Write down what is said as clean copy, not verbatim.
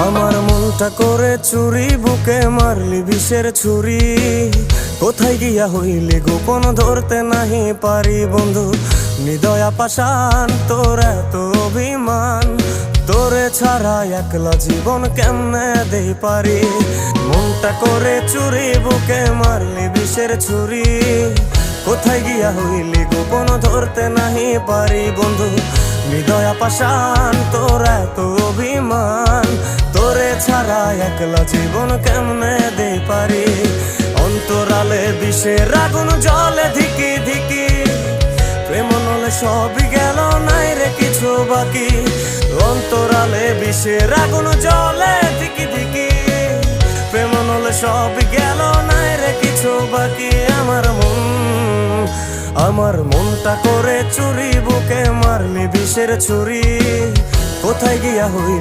আমার মনটা করে চুরি, বুকে মারলি বিষের ছুরি। কোথায় গিয়া হইলি গোপন ধরতে নাহি পারি বন্ধু। হৃদয়া পাষাণ তোর এত অভিমান, তোরে ছাড়া একলা জীবন কেমনে দেই পারি। মনটা করে চুরি, বুকে মারলি বিষের ছুরি। কোথায় গিয়া হইলি গোপন ধরতে নাহি পারি বন্ধু। হৃদয়া পাষাণ তোর এত অভিমান, তোরে ছাড়া একলা জীবন কেমনে দেই পারি। অন্তরালে বিষের আগুন জ্বলে ধিকি ধিকি, প্রেম নলে সবই গেল নাই রে কিছু বাকি। অন্তরালে বিষের আগুন জ্বলে ধিকি ধিকি, প্রেম নলে সবই গেল নাই রে কিছু বাকি। আমার মনটা করে চুরি, বুকে মারলি বিষের ছুরি। কোথায় গিয়া হইলি